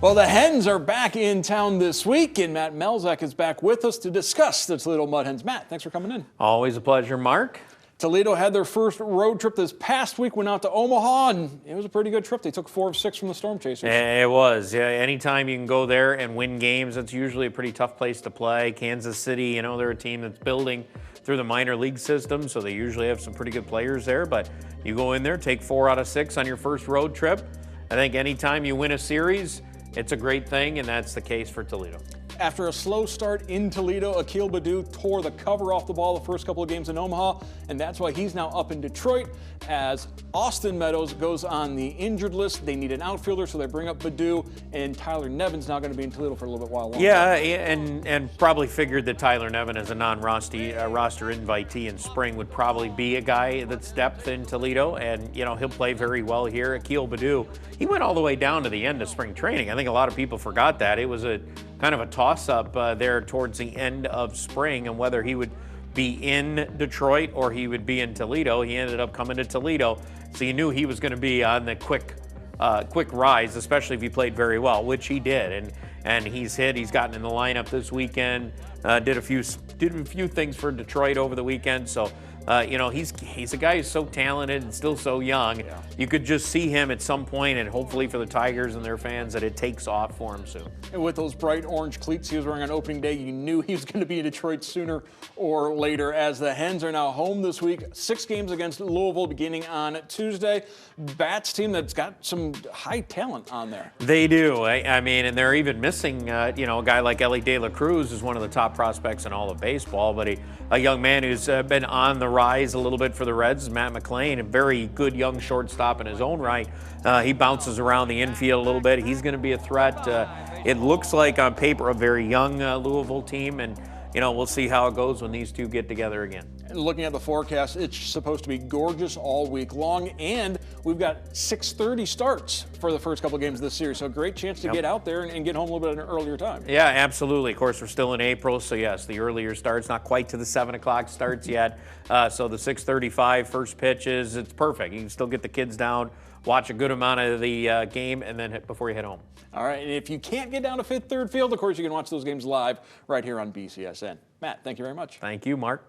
Well, the Hens are back in town this week, and Matt Melzak is back with us to discuss the Toledo Mud Hens. Matt, thanks for coming in. Always a pleasure, Mark. Toledo had their first road trip this past week, went out to Omaha, and it was a pretty good trip. They took 4 of 6 from the Storm Chasers. It was. Yeah, anytime you can go there and win games, it's usually a pretty tough place to play. Kansas City, they're a team that's building through the minor league system, so they usually have some pretty good players there. But you go in there, take 4 out of 6 on your first road trip. I think anytime you win a series, it's a great thing, and that's the case for Toledo. After a slow start in Toledo, Akil Baddoo tore the cover off the ball the first couple of games in Omaha, and that's why he's now up in Detroit as Austin Meadows goes on the injured list. They need an outfielder, so they bring up Baddoo, and Tyler Nevin's now going to be in Toledo for a little bit while longer. Yeah, and probably figured that Tyler Nevin, as a non-roster invitee in spring, would probably be a guy that's depth in Toledo, and he'll play very well here. Akil Baddoo, he went all the way down to the end of spring training. I think a lot of people forgot that. It was a kind of a toss-up there towards the end of spring and whether he would be in Detroit or he would be in Toledo. He ended up coming to Toledo, so you knew he was going to be on the quick rise, especially if he played very well, which he did. And he's hit. He's gotten in the lineup this weekend. Did a few things for Detroit over the weekend. So he's a guy who's so talented and still so young. Yeah. You could just see him at some point, and hopefully for the Tigers and their fans that it takes off for him soon. And with those bright orange cleats he was wearing on opening day, you knew he was going to be in Detroit sooner or later, as the Hens are now home this week. 6 games against Louisville beginning on Tuesday. Bats team that's got some high talent on there. They do. I mean, and they're even missing, a guy like Ellie De La Cruz, who's one of the top prospects in all of baseball, but a young man who's been on the rise a little bit for the Reds, Matt McLean, a very good young shortstop in his own right. He bounces around the infield a little bit. He's going to be a threat. It looks like on paper a very young Louisville team, and we'll see how it goes when these two get together again. And looking at the forecast, it's supposed to be gorgeous all week long, and we've got 6:30 starts for the first couple of games of this series, so a great chance to get out there and get home a little bit at an earlier time. Yeah, absolutely. Of course, we're still in April, so yes, the earlier starts, not quite to the 7 o'clock starts yet. So the 6:35 first pitches, it's perfect. You can still get the kids down, watch a good amount of the game, and then before you head home. All right, and if you can't get down to Fifth Third Field, of course, you can watch those games live right here on BCSN. Matt, thank you very much. Thank you, Mark.